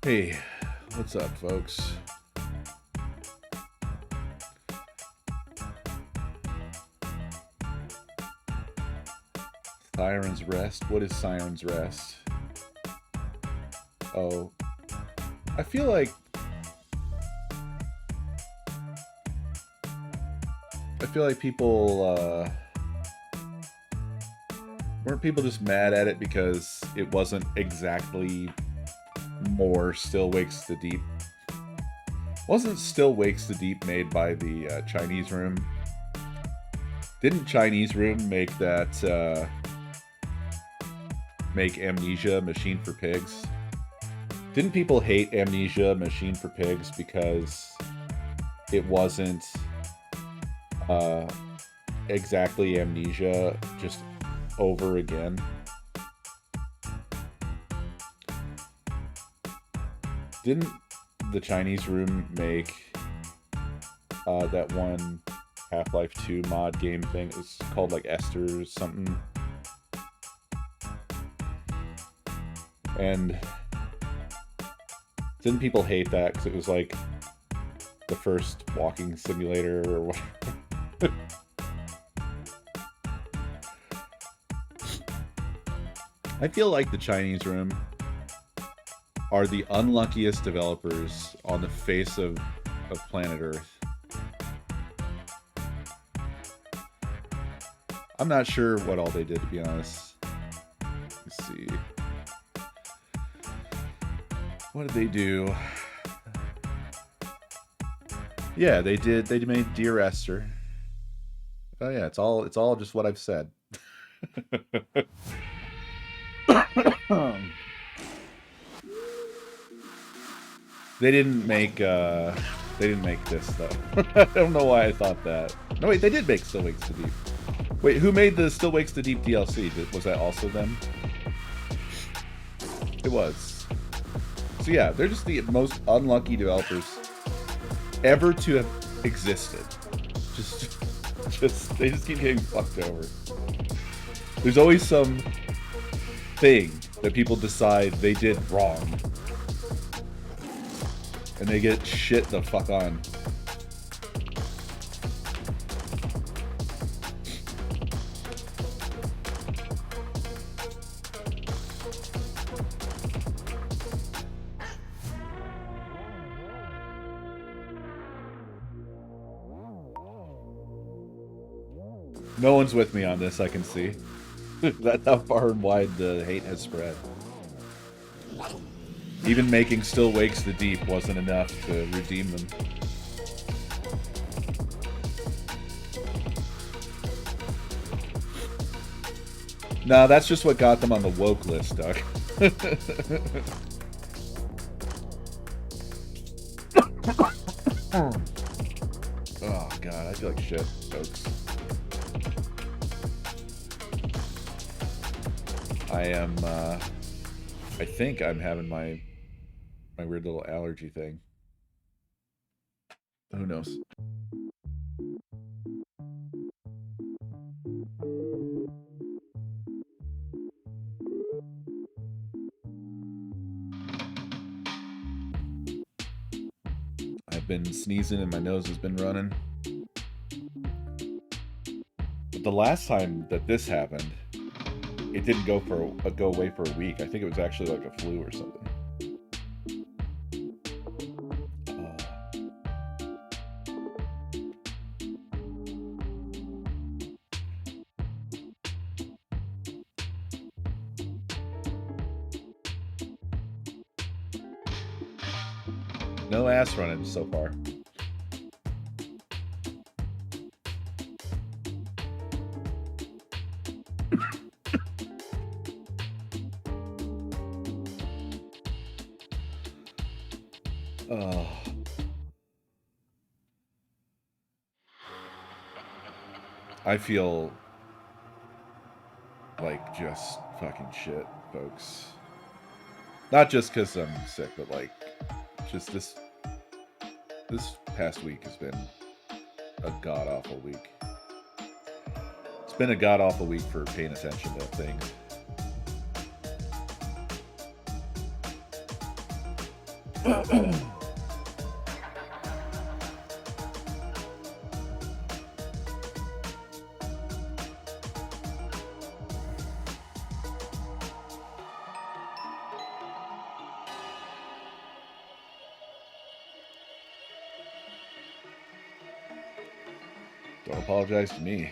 Hey, what's up, folks? Siren's Rest? What is Siren's Rest? Oh, I feel like people weren't people just mad at it because it wasn't exactly more Still Wakes the Deep. Wasn't Still Wakes the Deep made by the Chinese Room? Didn't Chinese Room make that make Amnesia Machine for Pigs? Didn't people hate Amnesia Machine for Pigs because it wasn't exactly Amnesia, just over again? Didn't the Chinese Room make that one Half-Life 2 mod game thing? It was called like Esther or something. And didn't people hate that because it was like the first walking simulator or whatever? I feel like the Chinese Room are the unluckiest developers on the face of planet Earth. I'm not sure what all they did, to be honest. Let's see. What did they do? Yeah, they made Dear Esther. Oh yeah, it's all just what I've said. They didn't make this though. I don't know why I thought that. No wait, they did make Still Wakes the Deep. Wait, who made the Still Wakes the Deep DLC? Was that also them? It was. So yeah, they're just the most unlucky developers ever to have existed. They just keep getting fucked over. There's always some thing that people decide they did wrong, and they get shit the fuck on. No one's with me on this, I can see. That's how far and wide the hate has spread. Even making Still Wakes the Deep wasn't enough to redeem them. Nah, that's just what got them on the woke list, Doug. Oh god, I feel like shit, folks. I think I'm having my weird little allergy thing. Who knows? I've been sneezing and my nose has been running. But the last time that this happened, it didn't go away for a week. I think it was actually like a flu or something. No ass running so far. I feel like just fucking shit, folks. Not just because I'm sick, but like, just this past week has been a god-awful week. It's been a god-awful week for paying attention to things. Don't apologize to me.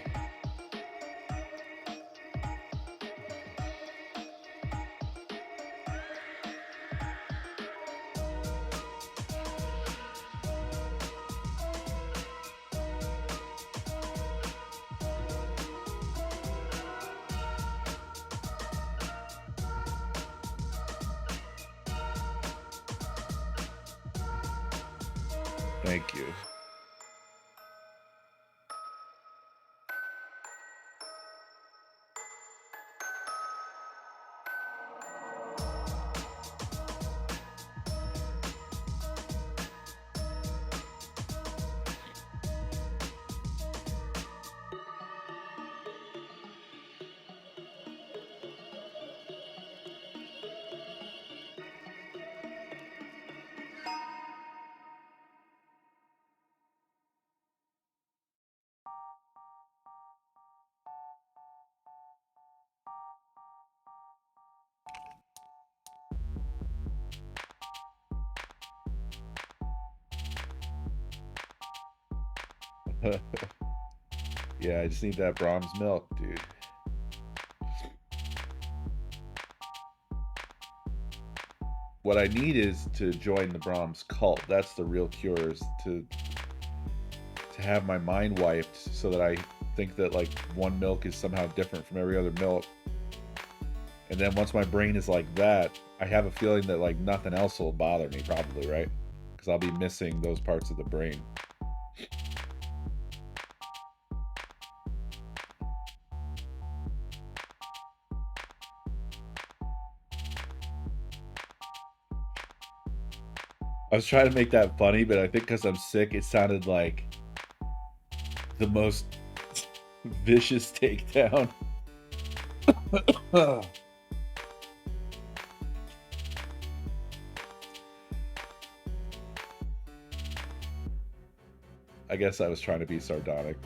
Thank you. Yeah, I just need that Brahms milk, dude. What I need is to join the Brahms cult. That's the real cure, is to have my mind wiped so that I think that like one milk is somehow different from every other milk. And then once my brain is like that, I have a feeling that like nothing else will bother me, probably, right? Because I'll be missing those parts of the brain. I was trying to make that funny, but I think because I'm sick, it sounded like the most vicious takedown. I guess I was trying to be sardonic.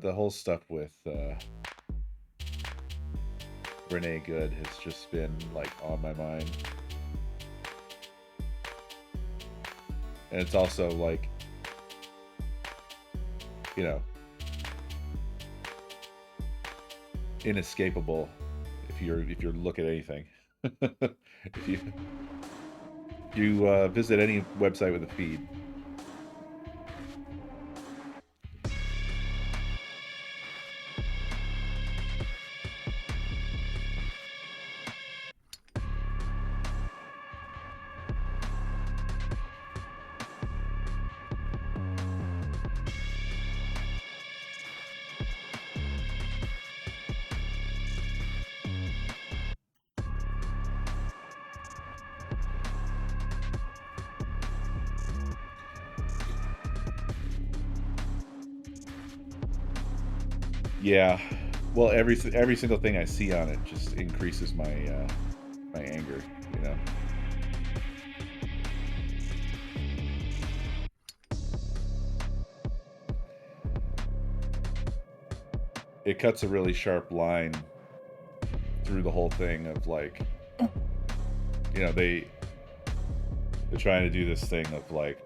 The whole stuff with Renee Good has just been like on my mind, and it's also like, you know, inescapable if you're looking at anything. If you visit any website with a feed. Yeah, well, every single thing I see on it just increases my my anger, you know. It cuts a really sharp line through the whole thing of like, you know, they're trying to do this thing of like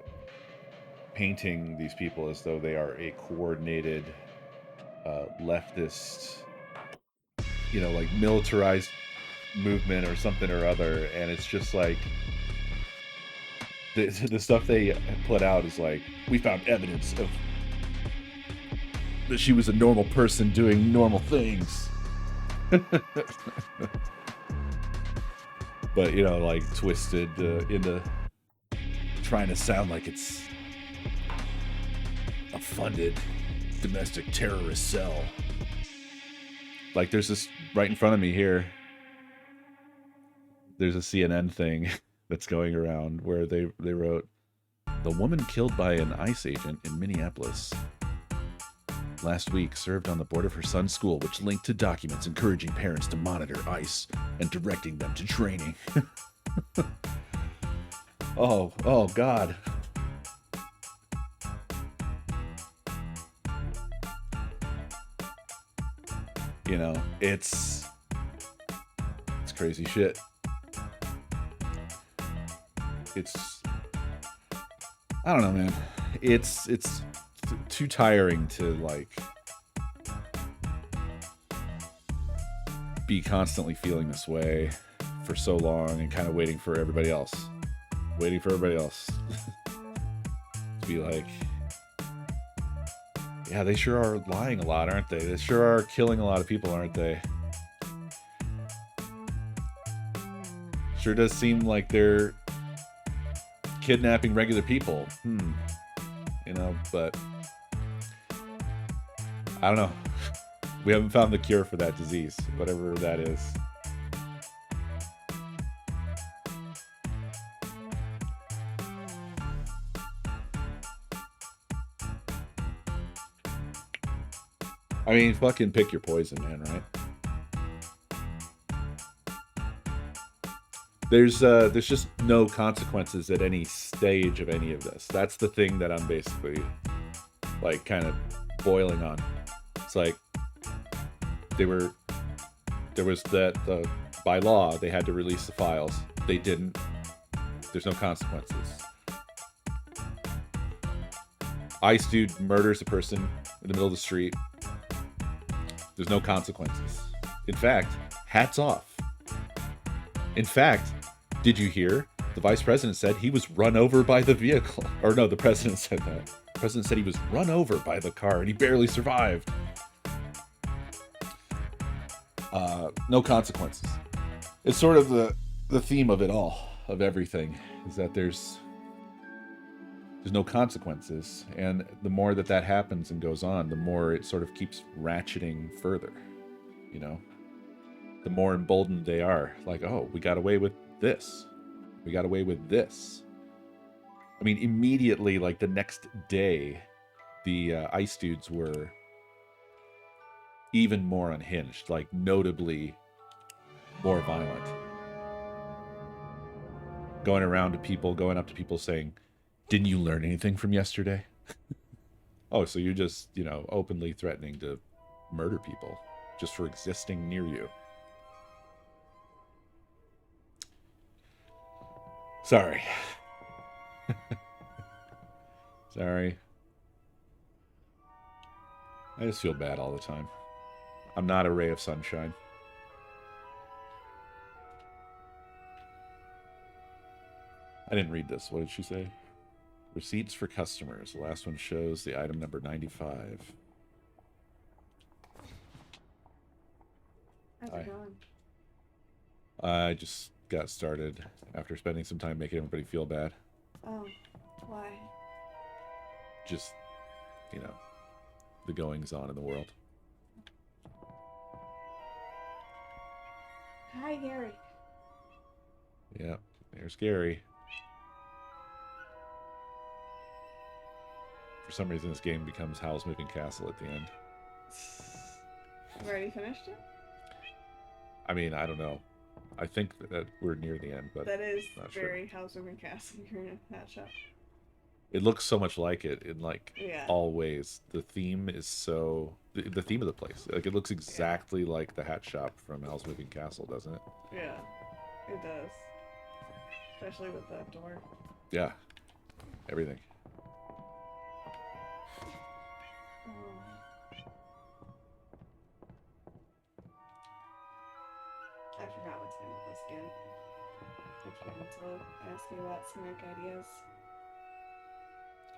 painting these people as though they are a coordinated leftist, you know, like militarized movement or something or other, and it's just like the stuff they put out is like, we found evidence of that she was a normal person doing normal things. But, you know, like, twisted into trying to sound like it's a funded domestic terrorist cell. Like, there's this right in front of me here. There's a CNN thing that's going around where they wrote, "The woman killed by an ICE agent in Minneapolis last week served on the board of her son's school, which linked to documents encouraging parents to monitor ICE and directing them to training." Oh, God. You know, it's crazy shit. I don't know, man. It's too tiring to, like, be constantly feeling this way for so long and kind of waiting for everybody else to be like, yeah, they sure are lying a lot, aren't they? They sure are killing a lot of people, aren't they? Sure does seem like they're kidnapping regular people. You know, but I don't know. We haven't found the cure for that disease, whatever that is. I mean, fucking pick your poison, man, right? There's just no consequences at any stage of any of this. That's the thing that I'm basically, like, kind of boiling on. It's like, there was that, by law, they had to release the files. They didn't. There's no consequences. ICE dude murders a person in the middle of the street. There's no consequences. In fact, hats off. In fact, did you hear? The vice president said he was run over by the vehicle. Or no, the president said that. The president said he was run over by the car and he barely survived. No consequences. It's sort of the theme of it all, of everything, is that there's no consequences. And the more that happens and goes on, the more it sort of keeps ratcheting further, you know? The more emboldened they are. Like, oh, we got away with this. We got away with this. I mean, immediately, like the next day, the ICE dudes were even more unhinged, like notably more violent. Going up to people saying, "Didn't you learn anything from yesterday?" Oh, so you're just, you know, openly threatening to murder people just for existing near you. Sorry. Sorry. I just feel bad all the time. I'm not a ray of sunshine. I didn't read this. What did she say? Receipts for customers. The last one shows the item number 95. How's it going? I just got started after spending some time making everybody feel bad. Oh, why? Just, you know, the goings on in the world. Hi, Gary. Yeah, there's Gary. For some reason, this game becomes Howl's Moving Castle at the end. You already finished it? I mean, I don't know. I think that we're near the end, but that is not very sure. Howl's Moving Castle. You're in that shop. It looks so much like it in, like, Yeah. all ways. The theme is so... The theme of the place. Like, it looks exactly like the hat shop from Howl's Moving Castle, doesn't it? Yeah, it does. Especially with that door. Yeah. Everything. I forgot what time it was again. I tried to ask you about snack ideas.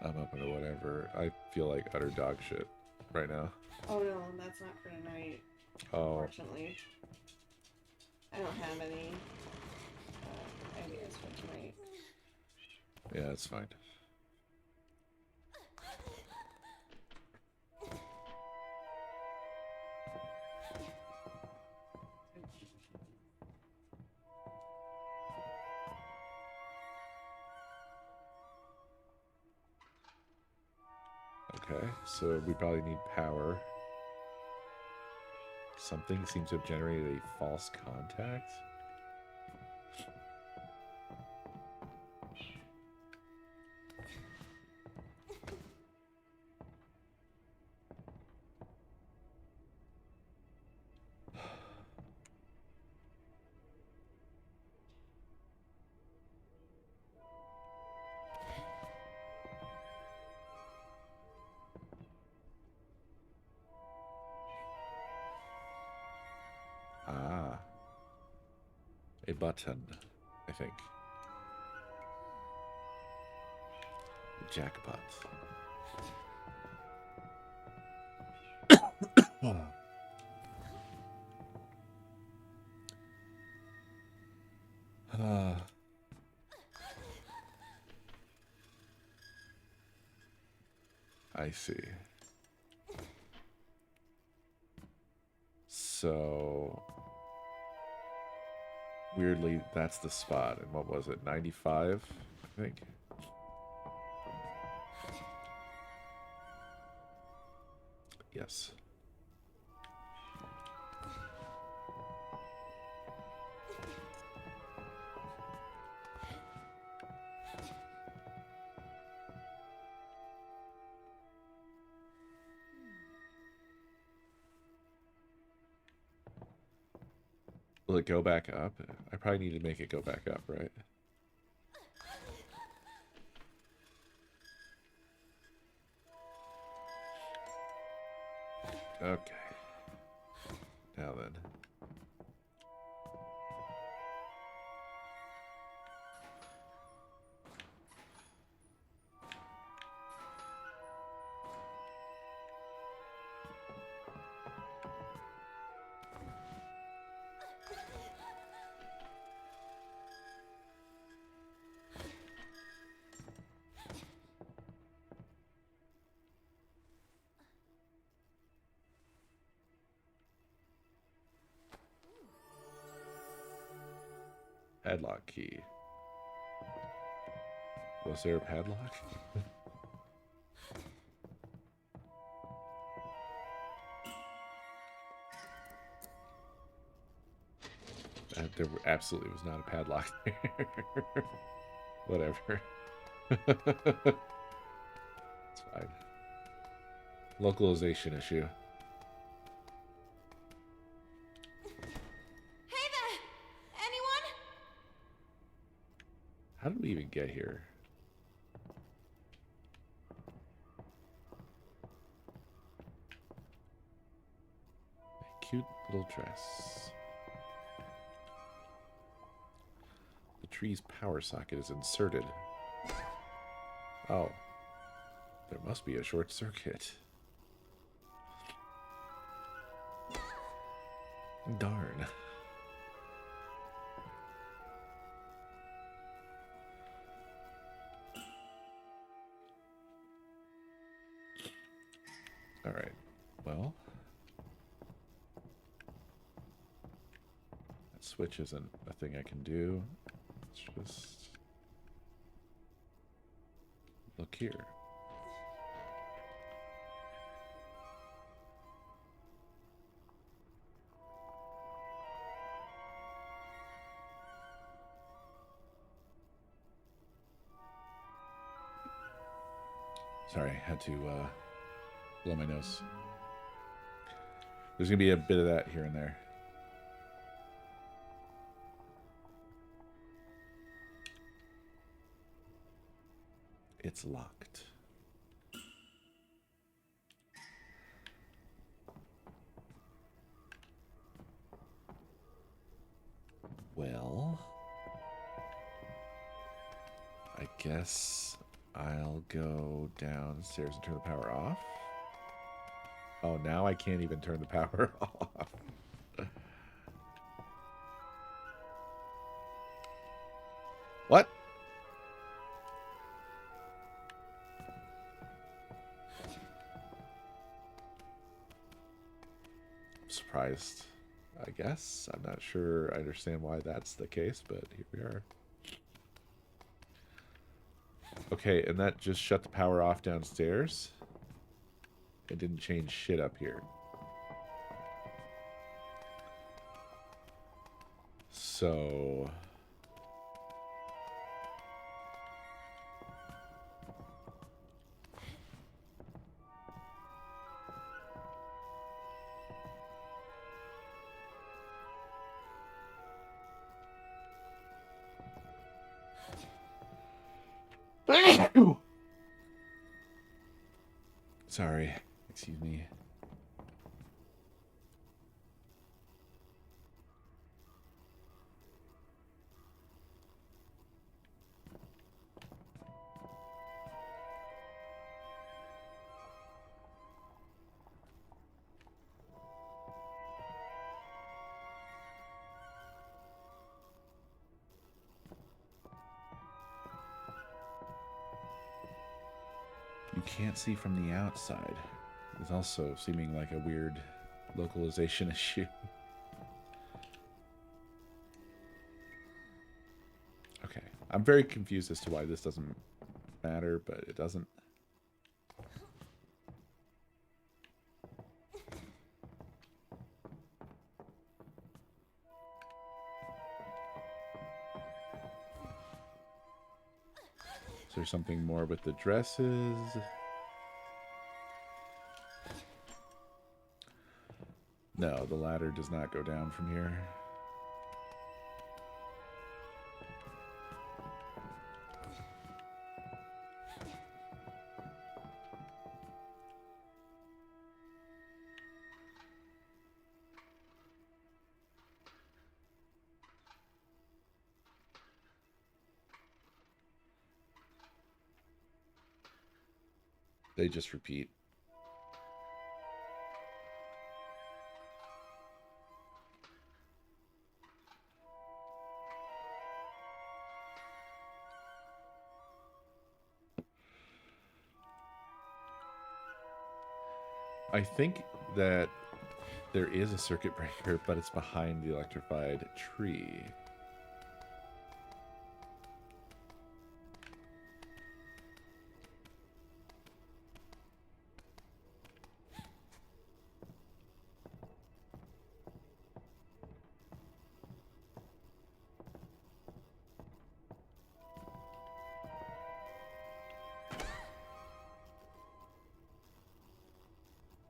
I'm open to whatever. I feel like utter dog shit right now. Oh no, that's not for tonight. Oh. Unfortunately. I don't have any ideas for tonight. Yeah, that's fine. Okay, so we probably need power. Something seems to have generated a false contact. Ah. A button, I think. Jackpot. I see. So, weirdly, that's the spot. And what was it? 95, I think. Yes. Will it go back up? I probably need to make it go back up, right? Okay. Now then. Padlock key. Was there a padlock? There absolutely was not a padlock there. Whatever. It's fine. Localization issue. Hey there! Anyone? How did we even get here? A cute little dress. The tree's power socket is inserted. Oh. There must be a short circuit. Darn. Alright. Well. That switch isn't a thing I can do. Let's just look here. Sorry, I had to blow my nose. There's going to be a bit of that here and there. It's locked. Well, I guess I'll go downstairs and turn the power off. Oh, now I can't even turn the power off. What? I'm surprised, I guess. I'm not sure I understand why that's the case, but here we are. Okay, and that just shut the power off downstairs. It didn't change shit up here. So... Sorry. Excuse me. You can't see from the outside. It's also seeming like a weird localization issue. Okay. I'm very confused as to why this doesn't matter, but it doesn't. Is there something more with the dresses? No, the ladder does not go down from here. They just repeat. I think that there is a circuit breaker, but it's behind the electrified tree.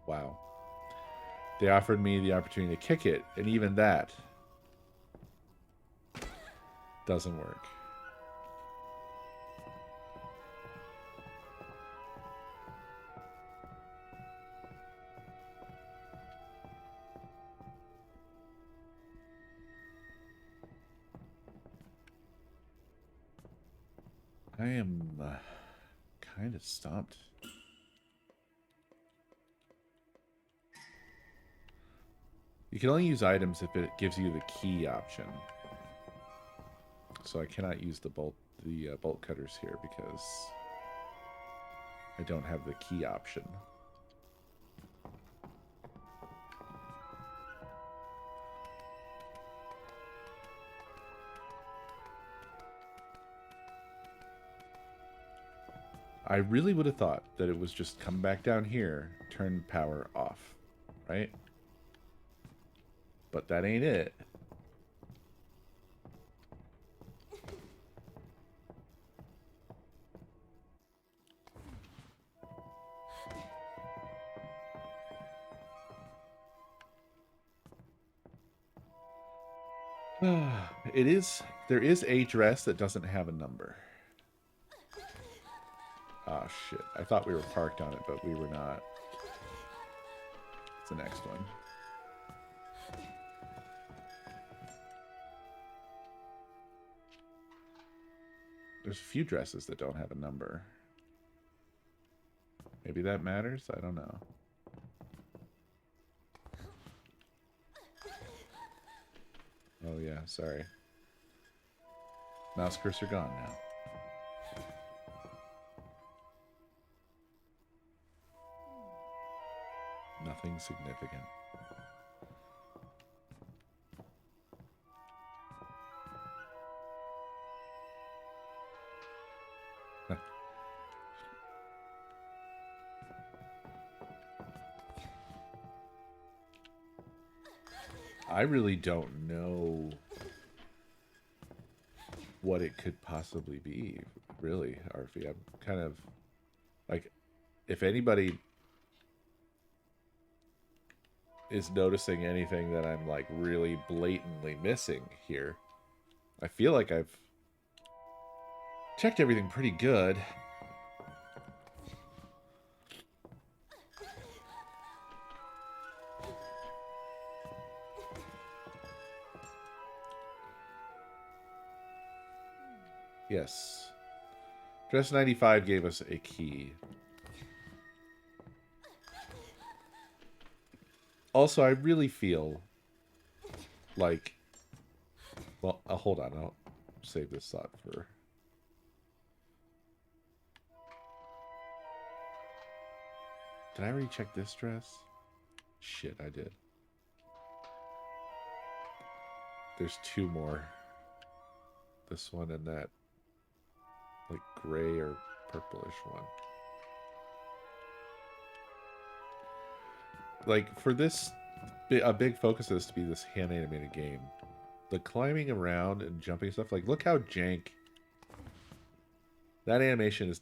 Wow. They offered me the opportunity to kick it, and even that doesn't work. I am kind of stumped. You can only use items if it gives you the key option. So I cannot use the bolt cutters here because I don't have the key option. I really would have thought that it was just come back down here, turn power off, right? But that ain't it. There is a dress that doesn't have a number. Oh shit. I thought we were parked on it, but we were not. It's the next one. There's a few dresses that don't have a number. Maybe that matters? I don't know. Oh yeah, sorry. Mouse cursor gone now. Nothing significant. I really don't know what it could possibly be, really, Arfie. I'm kind of like, if anybody is noticing anything that I'm like really blatantly missing here, I feel like I've checked everything pretty good. Yes. Dress 95 gave us a key. Also, I really feel like... Well, hold on. I'll save this thought for... Did I already check this dress? Shit, I did. There's two more. This one and that, like, gray or purplish one. Like, for this, a big focus of this to be this hand-animated game. The climbing around and jumping stuff, like, look how jank. That animation is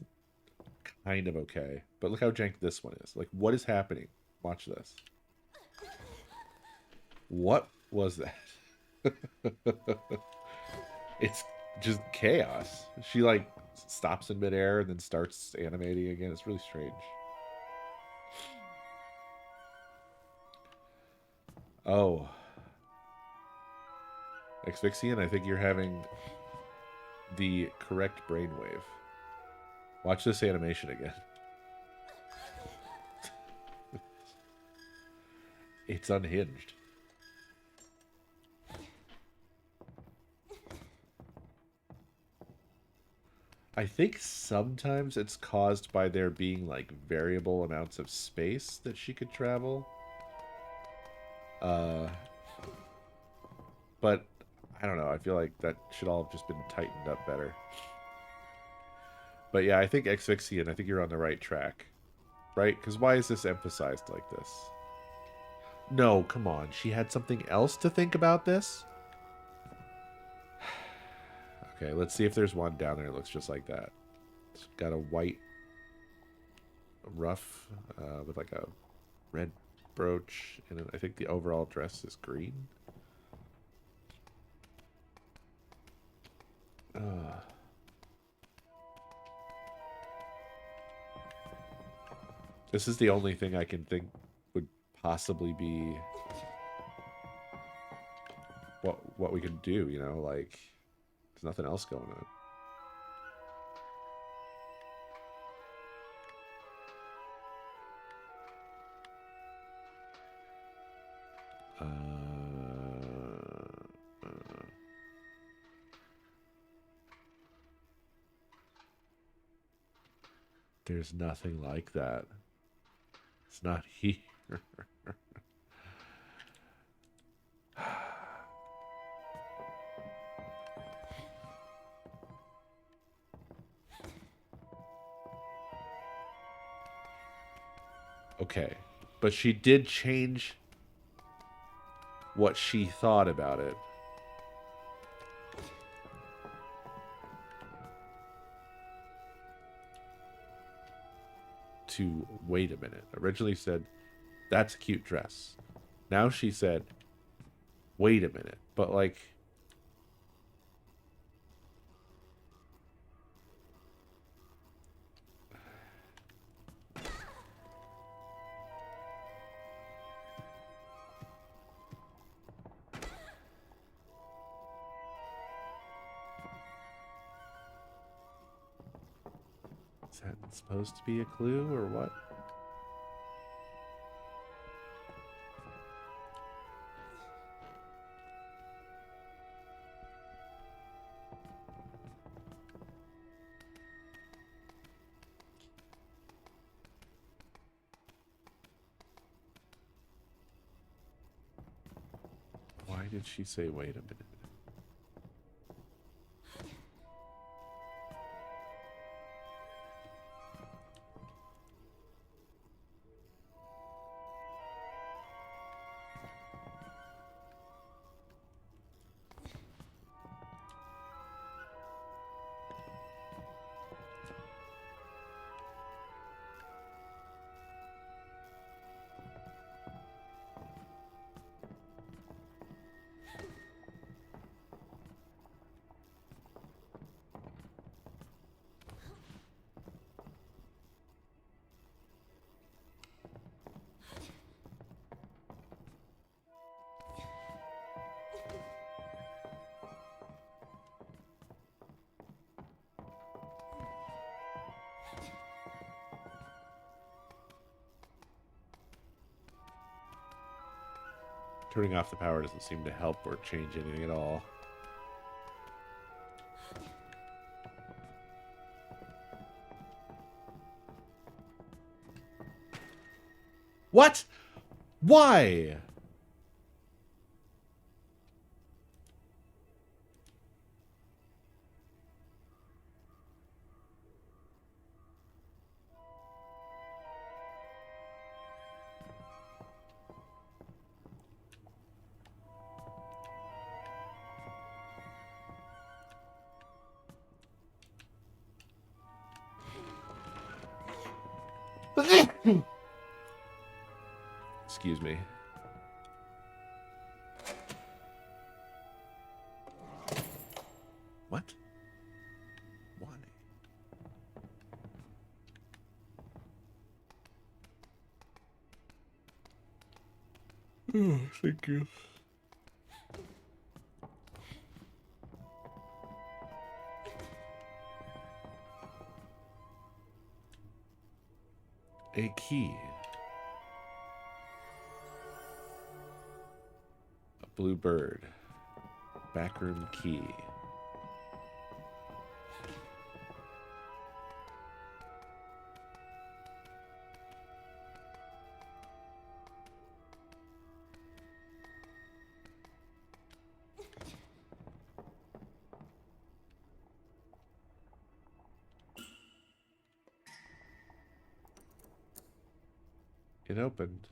kind of okay, but look how jank this one is. Like, what is happening? Watch this. What was that? It's just chaos. She, like, stops in midair and then starts animating again. It's really strange. Oh. Asphyxian, I think you're having the correct brainwave. Watch this animation again. It's unhinged. I think sometimes it's caused by there being, like, variable amounts of space that she could travel. But, I don't know. I feel like that should all have just been tightened up better. But yeah, I think Asphyxian, I think you're on the right track. Right? Because why is this emphasized like this? No, come on. She had something else to think about this? Okay, let's see if there's one down there that looks just like that. It's got a white ruff with like a red brooch, and I think the overall dress is green. This is the only thing I can think would possibly be what we can do, you know, like there's nothing else going on. There's nothing like that. It's not here. Okay, but she did change what she thought about it. To wait a minute. Originally said, that's a cute dress. Now she said, wait a minute. But like, is that supposed to be a clue or what? Why did she say wait a minute? Turning off the power doesn't seem to help or change anything at all. What? Why? Excuse me. What? Why? Oh, thank you. A key. A blue bird. Backroom key. It opened.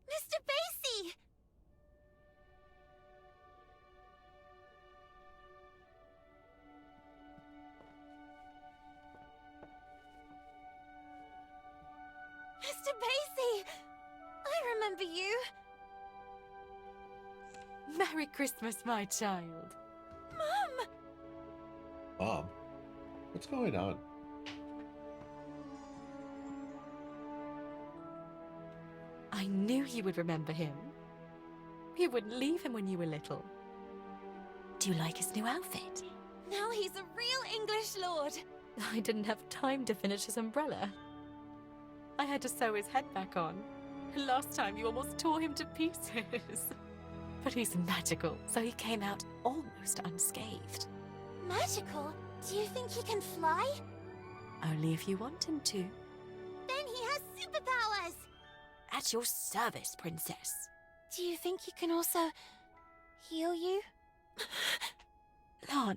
Mr. Basie! Mr. Basie! I remember you. Merry Christmas, my child. Mum! Mom? What's going on? I knew you would remember him. You wouldn't leave him when you were little. Do you like his new outfit? Now he's a real English lord. I didn't have time to finish his umbrella. I had to sew his head back on. Last time you almost tore him to pieces. But he's magical, so he came out almost unscathed. Magical? Do you think he can fly? Only if you want him to. Then he has superpowers! At your service, princess. Do you think he can also heal you? Lana.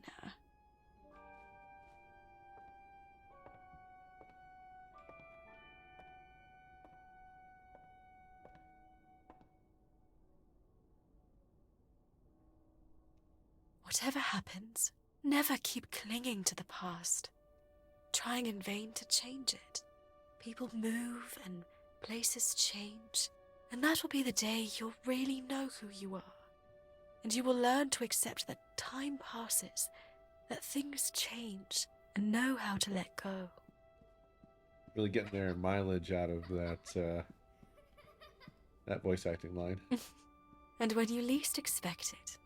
Whatever happens, never keep clinging to the past, trying in vain to change it. People move and places change, and that will be the day you'll really know who you are. And you will learn to accept that time passes, that things change, and know how to let go. Really getting their mileage out of that voice acting line. And when you least expect it,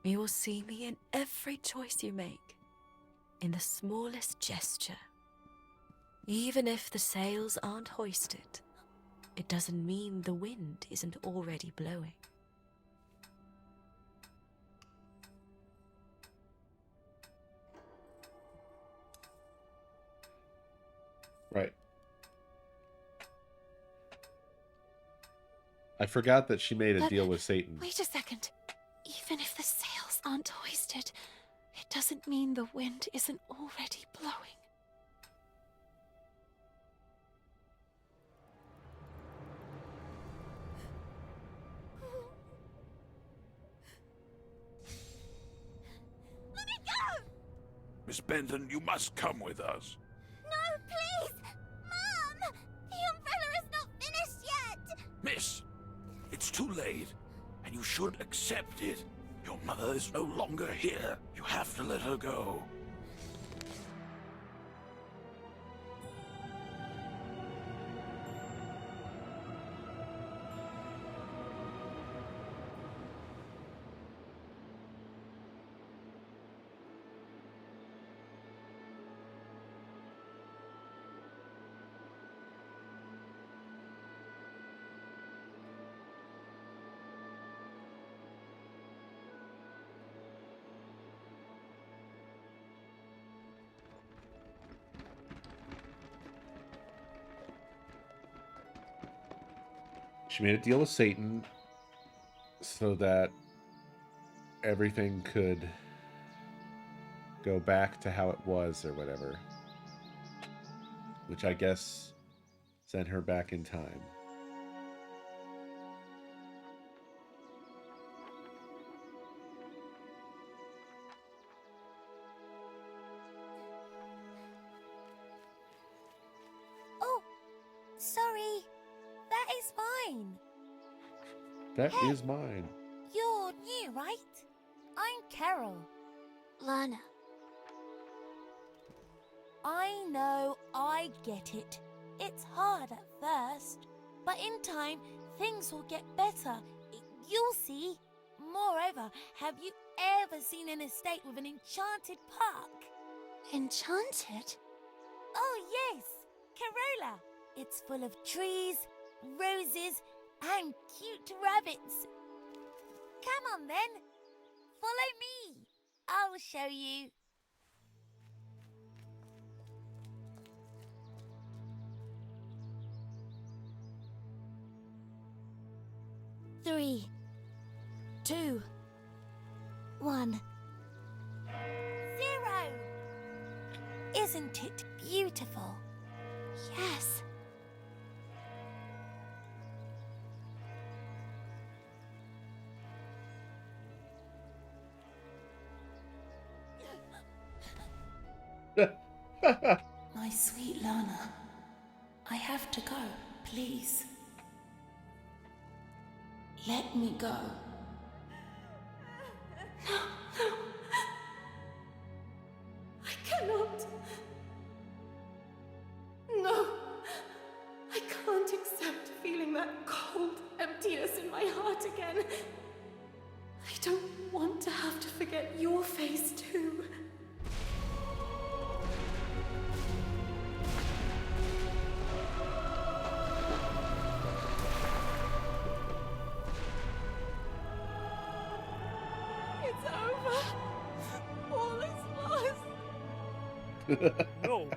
you will see me in every choice you make, in the smallest gesture. Even if the sails aren't hoisted, it doesn't mean the wind isn't already blowing. I forgot that she made a But deal with Satan. wait a second. Even if the sails aren't hoisted, it doesn't mean the wind isn't already blowing. Let me go! Miss Benton, you must come with us. No, please! Mom! The umbrella is not finished yet! Miss, it's too late, and you should accept it. Your mother is no longer here. You have to let her go. She made a deal with Satan so that everything could go back to how it was or whatever. Which I guess sent her back in time. Oh, sorry. That is fine. That is mine. You're new, right? I'm Carole. Lana. I know, I get it. It's hard at first, but in time, things will get better. You'll see. Moreover, have you ever seen an estate with an enchanted park? Enchanted? Oh, yes, Corolla. It's full of trees, roses, and cute rabbits. Come on, then. Follow me. I'll show you. Three, two, one. 0. Isn't it beautiful? Yes. My sweet Lana, I have to go, please. Let me go. No, no. I cannot. No. I can't accept feeling that cold emptiness in my heart again. I don't want to have to forget your face too. It's over. All is lost. No,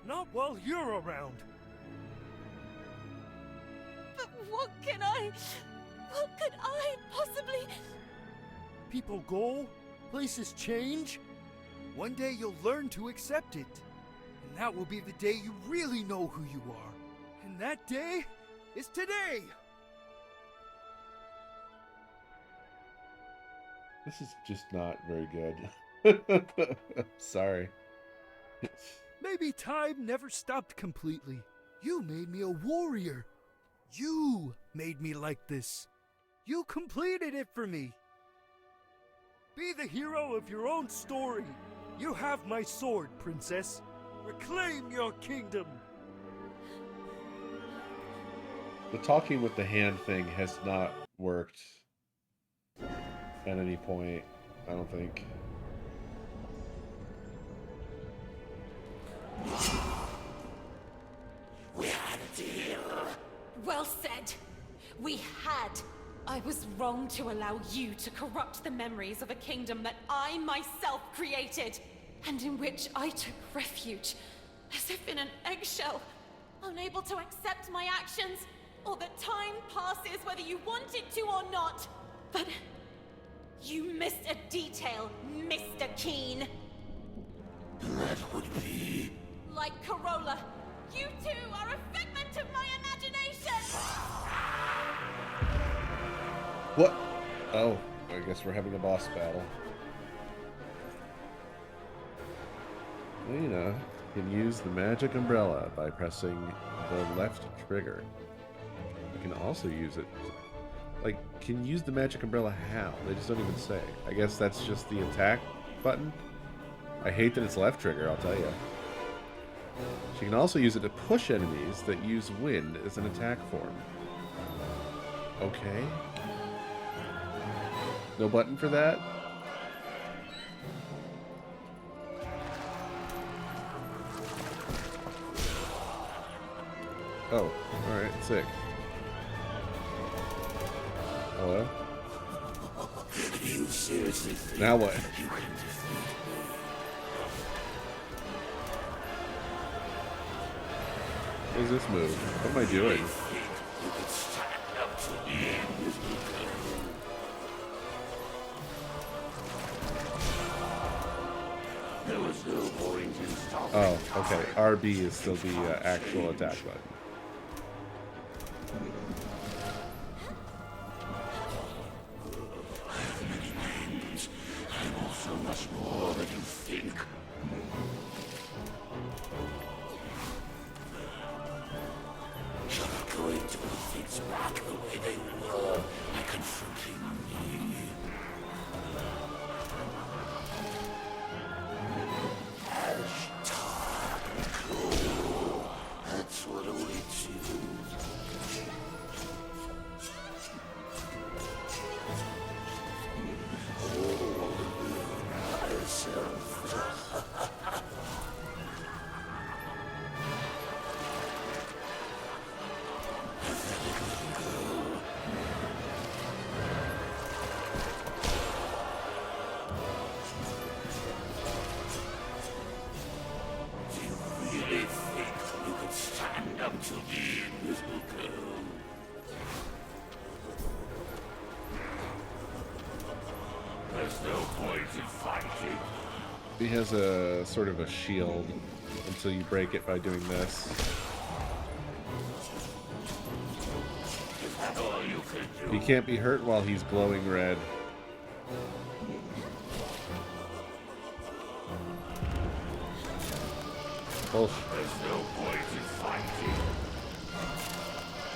not while you're around. But what could I possibly... People go, places change. One day you'll learn to accept it. And that will be the day you really know who you are. And that day is today. This is just not very good. Sorry. Maybe time never stopped completely. You made me a warrior. You made me like this. You completed it for me. Be the hero of your own story. You have my sword, princess. Reclaim your kingdom. The talking with the hand thing has not worked at any point, I don't think. We had a deal. Well said. We had. I was wrong to allow you to corrupt the memories of a kingdom that I myself created, and in which I took refuge, as if in an eggshell, unable to accept my actions, or that time passes whether you want it to or not. But you missed a detail, Mr. Keen. That would be... Like Carole, you too are a figment of my imagination! What? Oh, I guess we're having a boss battle. Lena can use the magic umbrella by pressing the left trigger. You can also use it... Like, can you use the magic umbrella how? They just don't even say. I guess that's just the attack button? I hate that it's left trigger, I'll tell you. She can also use it to push enemies that use wind as an attack form. Okay. No button for that? Oh, alright, sick. Hello? You seriously think Now what? you can defeat me? What does this move? What am I doing? You could stand up to me, little girl. There was no point in stopping. Oh, okay. RB is still the actual attack button. I have many names. I'm also much more than you think. You're not going to put things back the way they were by confronting me. Hashtag cool. That's what awaits you. Do you really think you could stand up to me, little girl? There's no point in fighting. He has a sort of a shield until you break it by doing this. Is that all you can do? He can't be hurt while he's glowing red. Bullshit. There's no point in fighting.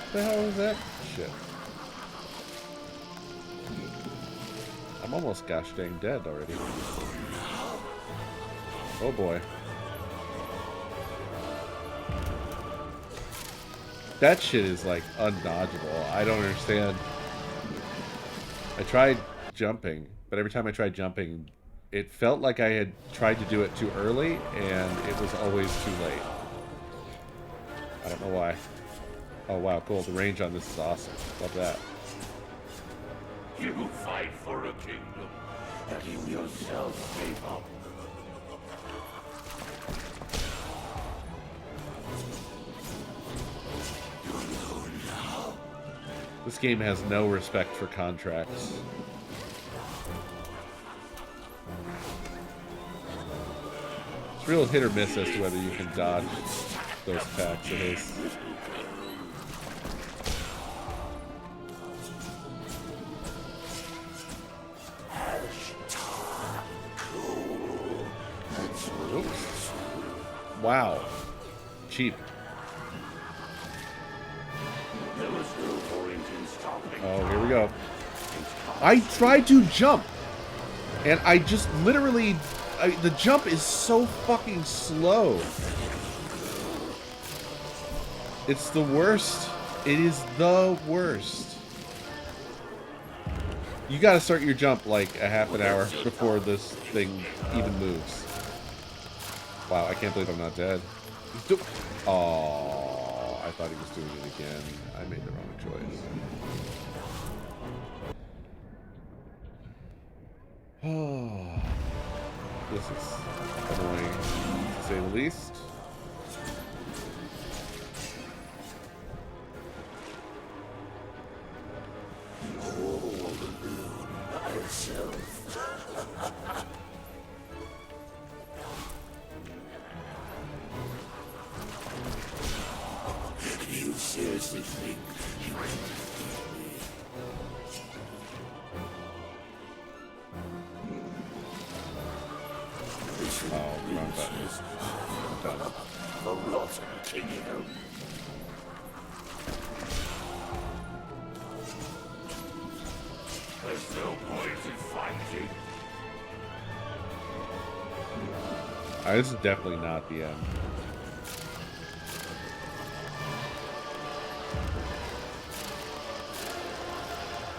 What the hell is that shit? I'm almost gosh dang dead already. Oh boy. That shit is like undodgeable. I don't understand. I tried jumping, but every time I tried jumping, it felt like I had tried to do it too early, and it was always too late. I don't know why. Oh wow, cool. The range on this is awesome. Love that. You fight for a kingdom that you yourself gave up. You're alone now. This game has no respect for contracts. It's real hit or miss as to whether you can dodge those attacks of his. Oops. Wow. Cheap. Oh, here we go. I tried to jump, and I just literally... the jump is so fucking slow. It's the worst. It is the worst. You gotta start your jump like a half an hour before this thing even moves. Wow, I can't believe I'm not dead. Oh, I thought he was doing it again. I made the wrong choice. Oh, this is annoying, to say the least. yourself. You seriously think you can defeat me? Oh, wrong button. Done. The Rotten Kingdom. There's no point in fighting. This is definitely not the end.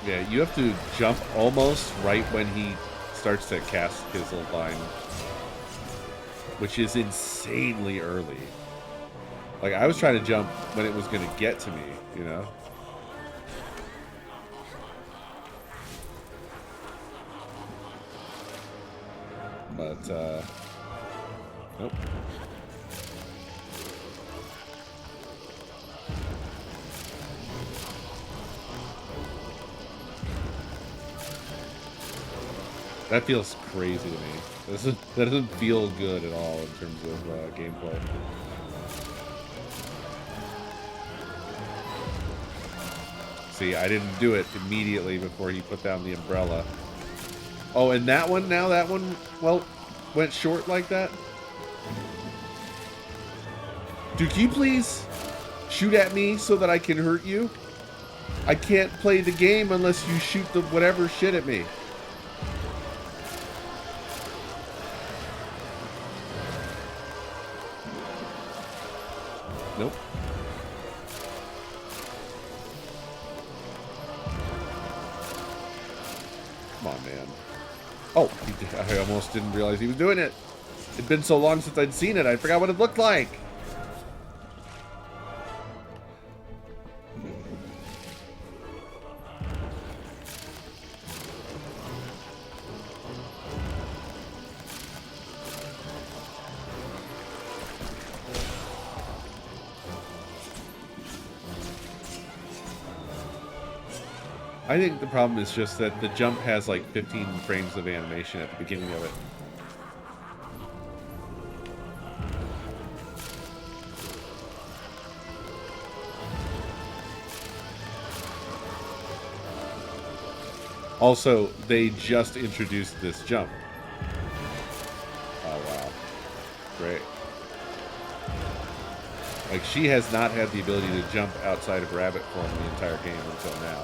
Yeah, you have to jump almost right when he starts to cast his little line, which is insanely early. Like, I was trying to jump when it was going to get to me, you know? But, nope. That feels crazy to me. That doesn't feel good at all in terms of gameplay. See, I didn't do it immediately before he put down the umbrella. Oh, and that one, well, went short like that? Dude, can you please shoot at me so that I can hurt you? I can't play the game unless you shoot the whatever shit at me. Nope. Come on, man. Oh, I almost didn't realize he was doing it. It'd been so long since I'd seen it, I forgot what it looked like. I think the problem is just that the jump has like 15 frames of animation at the beginning of it. Also, they just introduced this jump. Oh, wow. Great. Like, she has not had the ability to jump outside of rabbit form the entire game until now.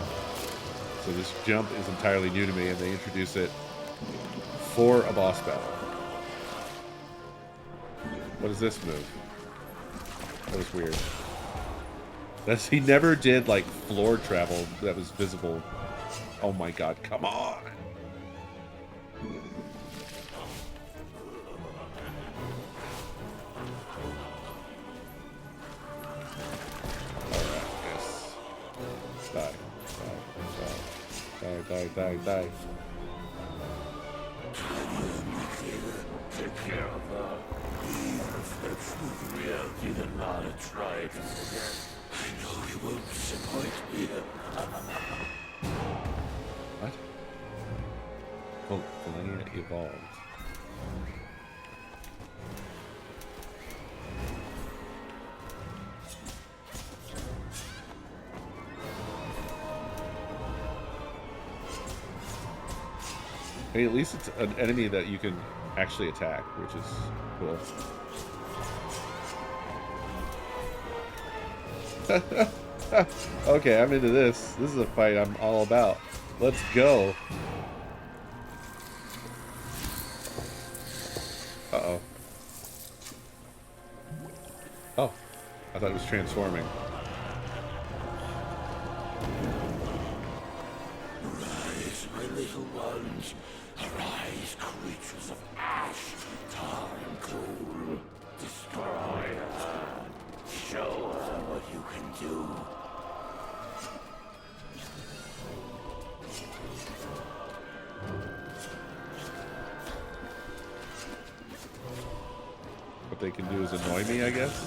So this jump is entirely new to me, and they introduce it for a boss battle. What is this move? That was weird. He never did, like, floor travel that was visible. Oh my god, come on! Alright, yes. Die. Die. Take care of her. Let's move reality that Lana tried to forget. I know you won't disappoint me. What? Oh, Millennia evolved. Hey, at least it's an enemy that you can actually attack, which is cool. Okay, I'm into this. This is a fight I'm all about. Let's go. Uh-oh. Oh. I thought it was transforming. Arise, my little ones. Arise, creatures of ash, tar, and coal. Destroy her. Show her what you can do. What they can do is annoy me, I guess.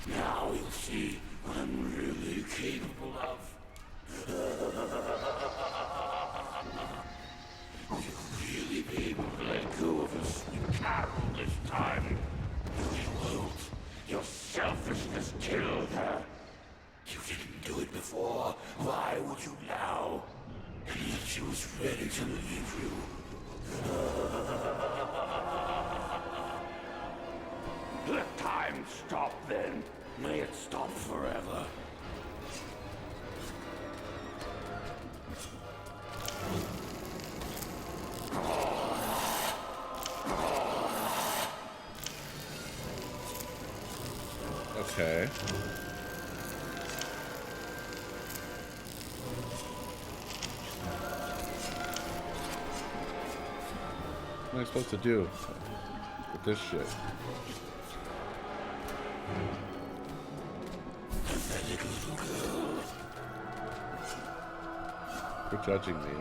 Now you'll see what I'm really capable of. You'll really be able to let go of us with Carole this time. No, you won't. Your selfishness killed her. You didn't do it before. Why would you now? And yet she was ready to leave you. Let time stop then. May it stop forever. Okay. What am I supposed to do with this shit? Pathetic little girl. Quit judging me.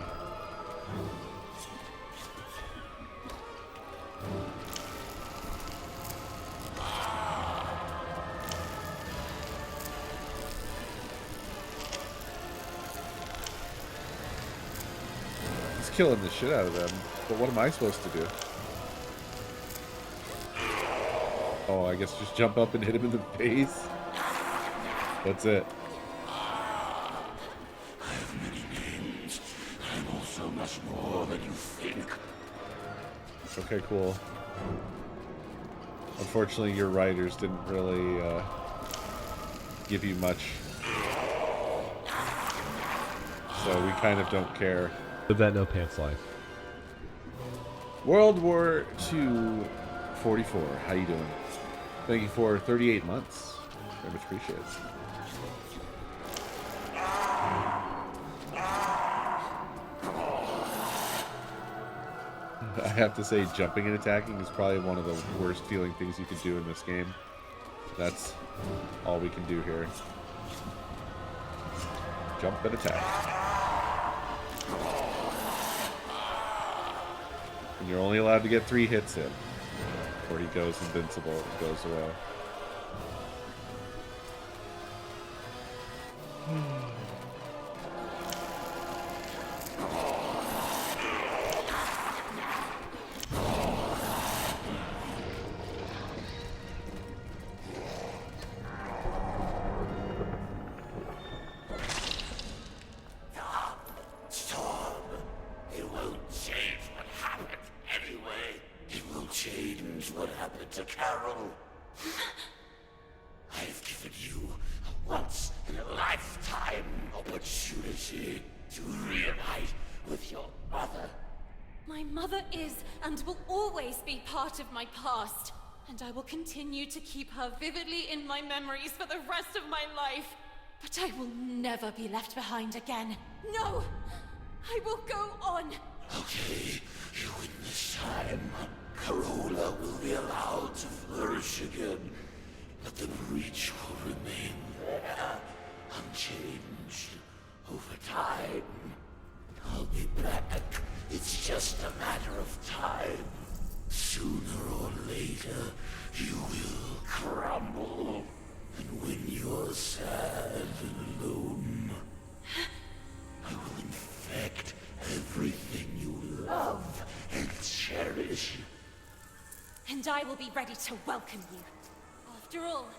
He's killing the shit out of them. But what am I supposed to do? Oh, I guess just jump up and hit him in the face? That's it. I have many names. I'm also much more than you think. Okay, cool. Unfortunately, your writers didn't really give you much. So we kind of don't care. Live that no pants life. World War II 44. How you doing? Thank you for 38 months. Very much appreciated. I have to say, jumping and attacking is probably one of the worst feeling things you can do in this game. That's all we can do here. Jump and attack. And you're only allowed to get 3 hits in, or he goes invincible and goes away. What happened to Carole? I've given you a once-in-a-lifetime opportunity to reunite with your mother. My mother is and will always be part of my past, and I will continue to keep her vividly in my memories for the rest of my life. But I will never be left behind again. No! I will go on! Okay, you win this time. Carole will be allowed to flourish again, but the breach will remain there, unchanged, over time. I'll be back. It's just a matter of time. Sooner or later, you will crumble. And when you're sad and alone, I will infect everything you love and cherish. And I will be ready to welcome you. After all,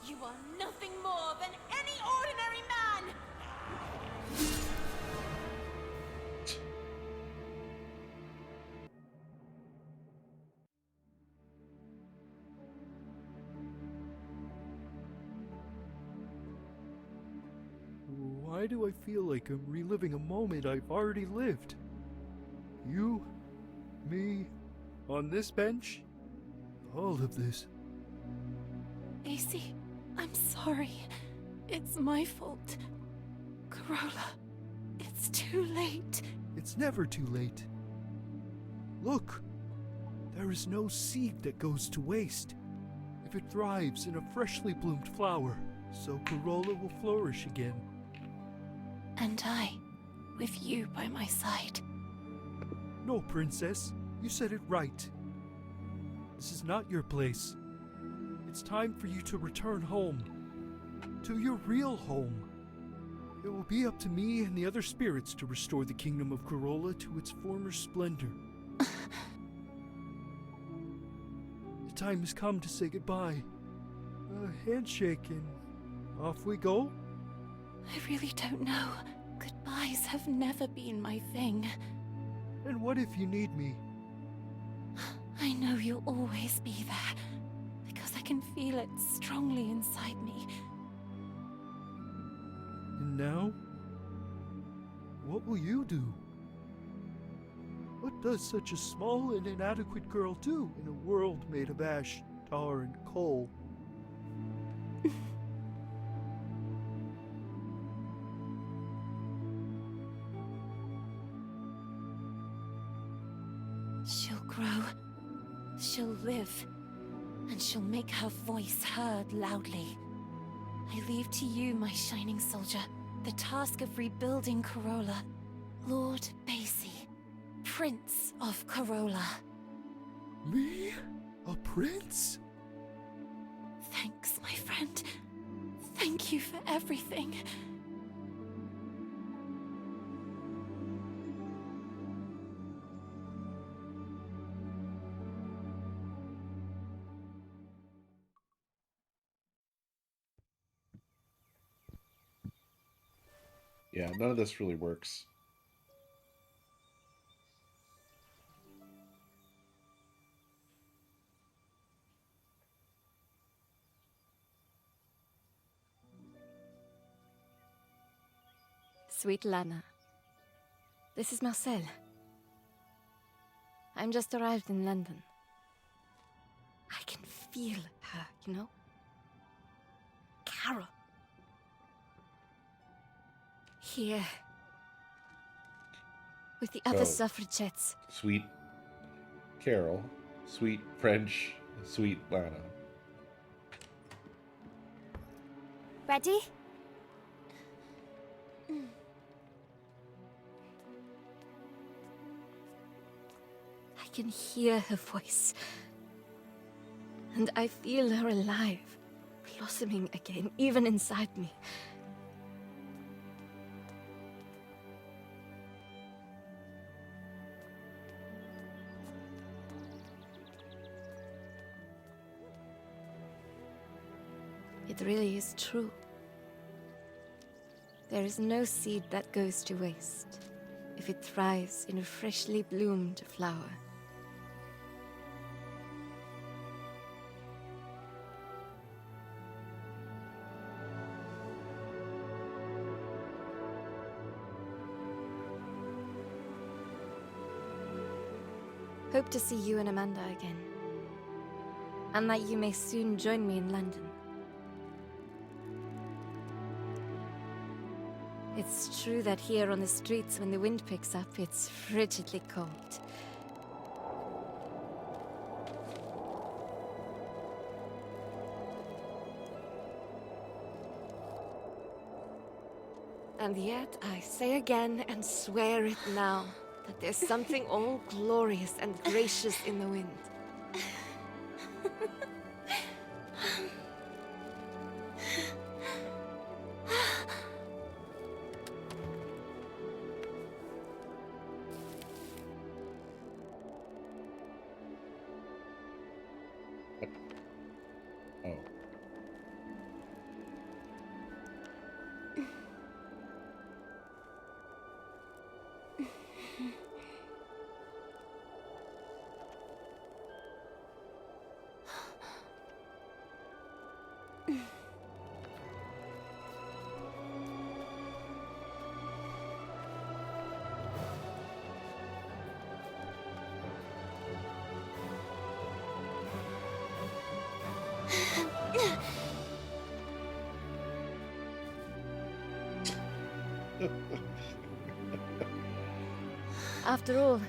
you are nothing more than any ordinary man! Why do I feel like I'm reliving a moment I've already lived? You, me, on this bench? All of this. AC, I'm sorry. It's my fault. Carola, it's too late. It's never too late. Look, there is no seed that goes to waste. If it thrives in a freshly bloomed flower, so Carola will flourish again. And I, with you by my side. No, Princess, you said it right. This is not your place. It's it's time for you to return home. To your real home. It will be up to me and the other spirits to restore the kingdom of Carole to its former splendor. The time has come to say goodbye. A handshake and off we go? I really don't know. Goodbyes have never been my thing. And what if you need me? I know you'll always be there, because I can feel it strongly inside me. And now? What will you do? What does such a small and inadequate girl do in a world made of ash, tar, and coal? She'll grow, she'll live, and she'll make her voice heard loudly. I leave to you, my shining soldier, the task of rebuilding Carole. Lord Basie, Prince of Carole. Me? A prince? Thanks, my friend. Thank you for everything. Yeah, none of this really works. Sweet Lana. This is Marcel. I'm just arrived in London. I can feel her, you know? Carole. Here. With the other suffragettes. Sweet Carole. Sweet French. Sweet Lana. Ready? I can hear her voice. And I feel her alive, blossoming again, even inside me. It really is true. There is no seed that goes to waste if it thrives in a freshly bloomed flower. Hope to see you and Amanda again, and that you may soon join me in London. It's true that here on the streets, when the wind picks up, it's frigidly cold. And yet, I say again and swear it now, that there's something all glorious and gracious in the wind. Oh. After all,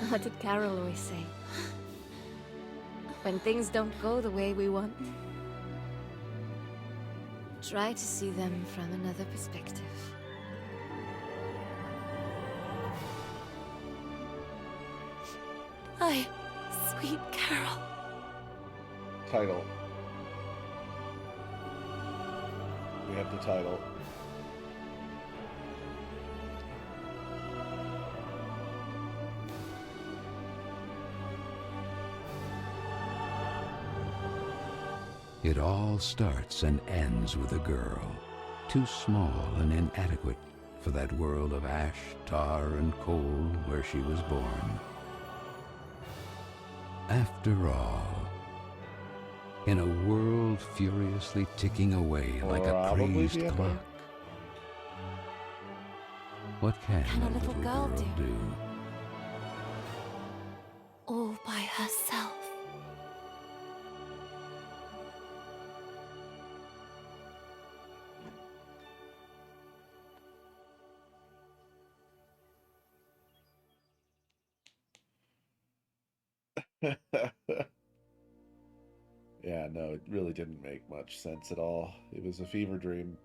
what did Carole always say? When things don't go the way we want, try to see them from another perspective. Aye, sweet Carole. Title. we have the title. It all starts and ends with a girl, too small and inadequate for that world of ash, tar, and coal where she was born. After all, in a world furiously ticking away like a crazed clock, what can a little girl do? All by herself. Yeah, no, it really didn't make much sense at all. It was a fever dream.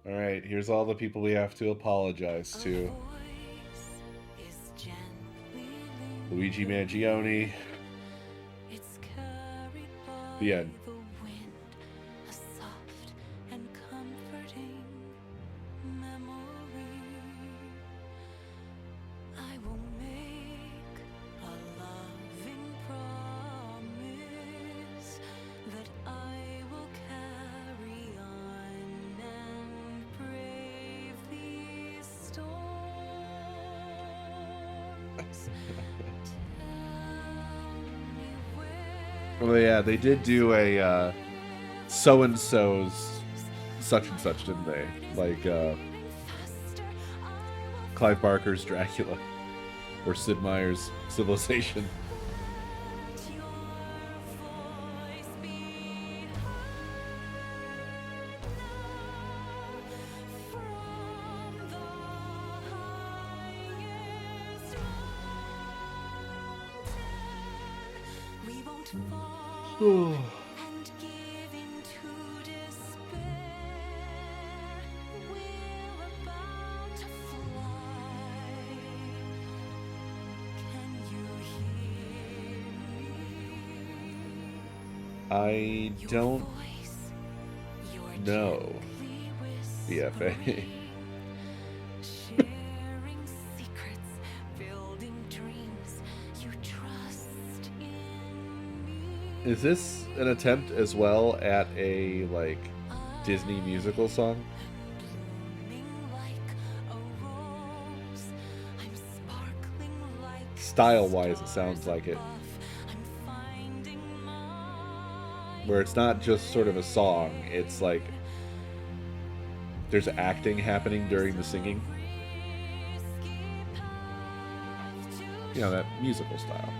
Alright, here's all the people we have to apologize to. Luigi Mangione. The end. Oh yeah, they did do a so-and-so's such and such, didn't they? Like Clive Barker's Dracula or Sid Meier's Civilization. I don't know BFA. Is this an attempt as well at a, like, Disney musical song? Style-wise, it sounds like it. Where it's not just sort of a song, it's like there's acting happening during the singing. You know, that musical style.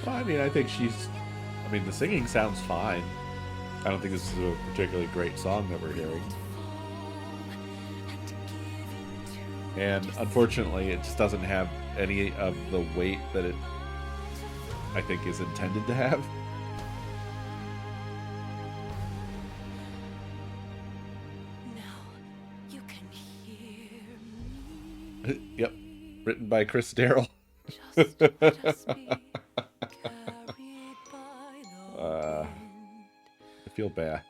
Well, I mean, I think the singing sounds fine. I don't think this is a particularly great song that we're hearing. And unfortunately, it just doesn't have any of the weight that it, I think, is intended to have. Now you can hear me. Yep. Written by Chris Darrell. I feel bad.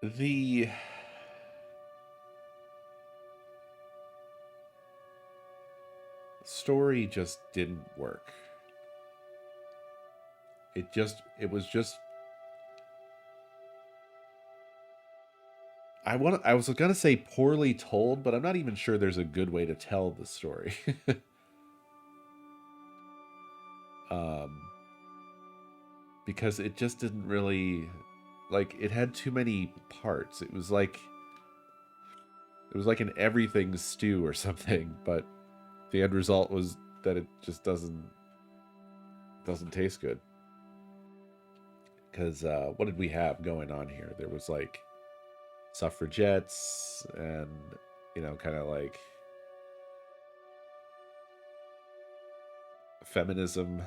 The story just didn't work. It was just I was gonna say poorly told, but I'm not even sure there's a good way to tell the story. Because it just didn't really, like, it had too many parts. It was like an everything stew or something, but the end result was that it just doesn't doesn't taste good. Because what did we have going on here? There was like suffragettes and, you know, kind of like feminism,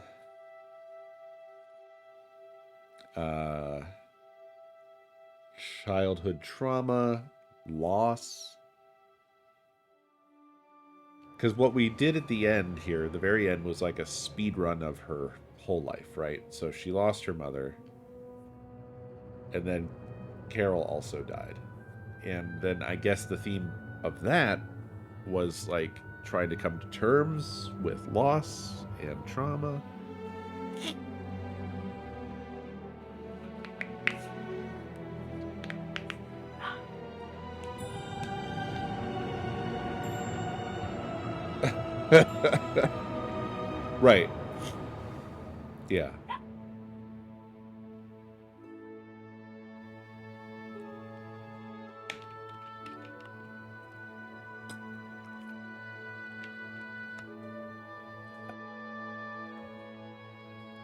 childhood trauma, loss. Because what we did at the end here, the very end, was like a speed run of her whole life, right? So she lost her mother, and then Carole also died. And then I guess the theme of that was like trying to come to terms with loss and trauma. Right. Yeah.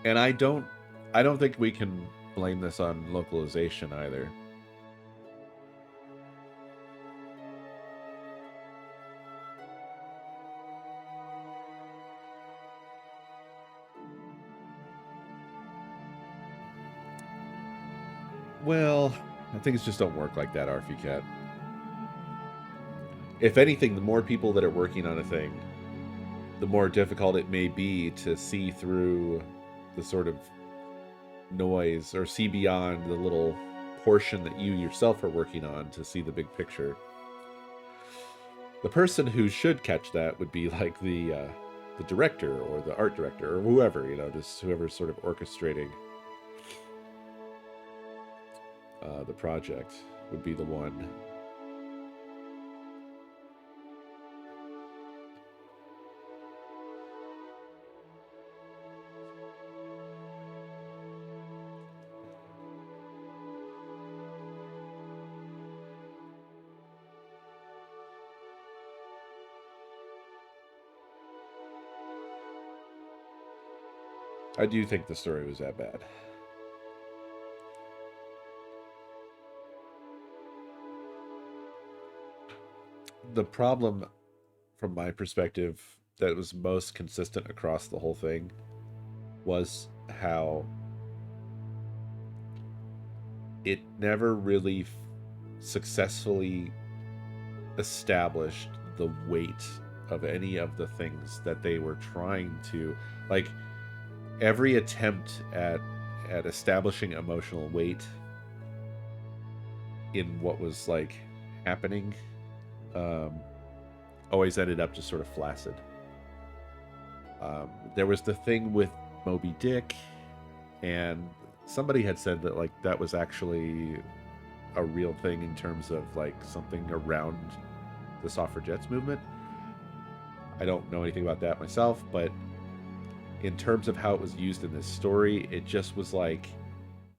And I don't think we can blame this on localization either. Well, things just don't work like that, Arfie Cat. If anything, the more people that are working on a thing, the more difficult it may be to see through the sort of noise or see beyond the little portion that you yourself are working on to see the big picture. The person who should catch that would be like the director or the art director or whoever, you know, just whoever's sort of orchestrating the project would be the one. I do think the story was that bad. The problem, from my perspective, that was most consistent across the whole thing was how it never really successfully established the weight of any of the things that they were trying to, like, every attempt at establishing emotional weight in what was like happening always ended up just sort of flaccid. There was the thing with Moby Dick, and somebody had said that like that was actually a real thing in terms of like something around the suffragettes movement. I don't know anything about that myself, but in terms of how it was used in this story, it just was like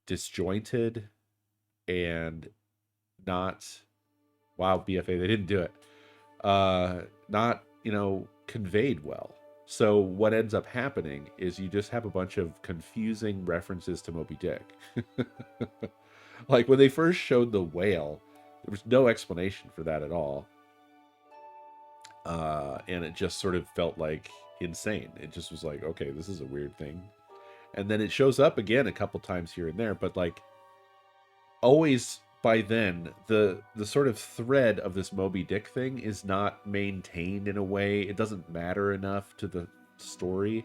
disjointed and not, wow, BFA, they didn't do it. Not, you know, conveyed well. So what ends up happening is you just have a bunch of confusing references to Moby Dick. Like when they first showed the whale, there was no explanation for that at all. And it just sort of felt like insane. It just was like, okay, this is a weird thing. And then it shows up again a couple times here and there, but like always by then the sort of thread of this Moby Dick thing is not maintained in a way. It doesn't matter enough to the story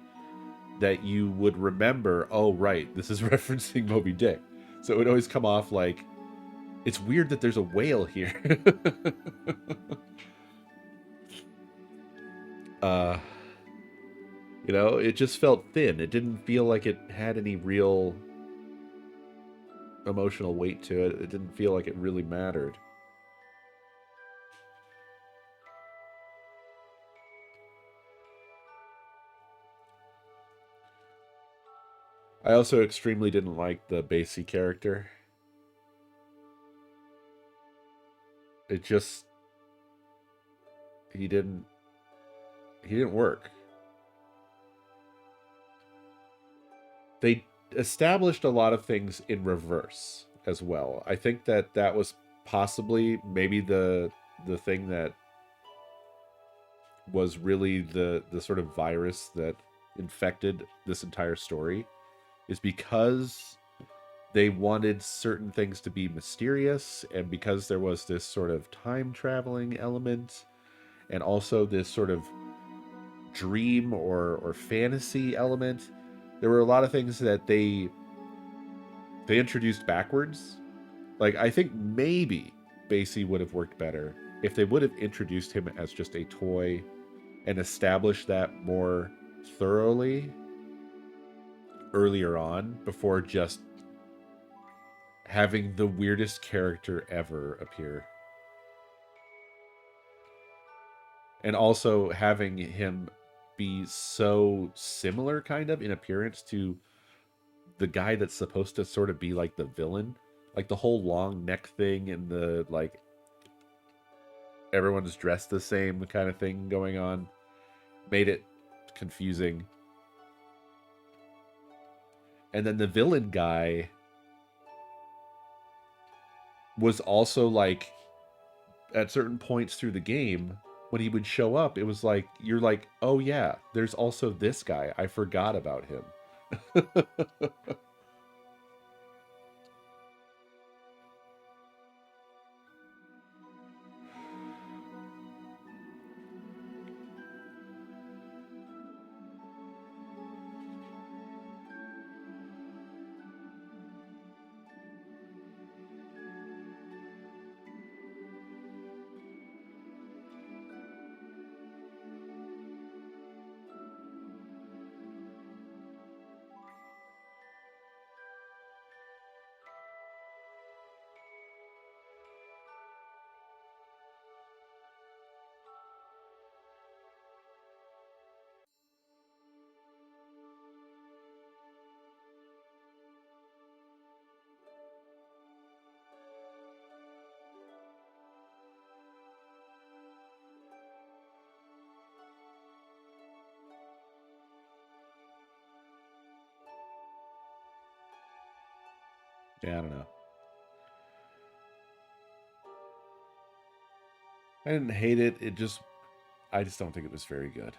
that you would remember, oh right, this is referencing Moby Dick. So it would always come off like, it's weird that there's a whale here. You know, it just felt thin. It didn't feel like it had any real emotional weight to it. It didn't feel like it really mattered. I also extremely didn't like the Basie character. It just, he didn't work. they established a lot of things in reverse as well. I think that that was possibly maybe the thing that was really the sort of virus that infected this entire story, is because they wanted certain things to be mysterious, and because there was this sort of time traveling element, and also this sort of dream or fantasy element. There were a lot of things that they introduced backwards. Like, I think maybe Basie would have worked better if they would have introduced him as just a toy and established that more thoroughly earlier on, before just having the weirdest character ever appear. And also having him be so similar kind of in appearance to the guy that's supposed to sort of be like the villain. Like the whole long neck thing and the like everyone's dressed the same kind of thing going on made it confusing. And then the villain guy was also like, at certain points through the game, when he would show up, it was like, you're like, oh yeah, there's also this guy. I forgot about him. Yeah, I don't know. I didn't hate it. I just don't think it was very good.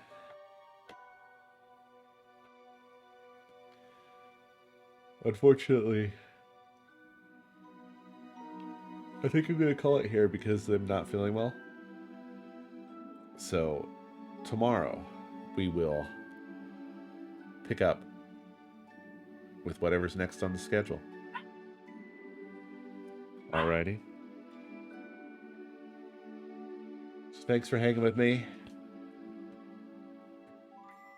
Unfortunately, I think I'm going to call it here because I'm not feeling well. So, tomorrow, we will pick up with whatever's next on the schedule. Alrighty. So thanks for hanging with me.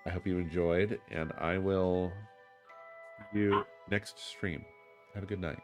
I hope you enjoyed, and I will see you next stream. Have a good night.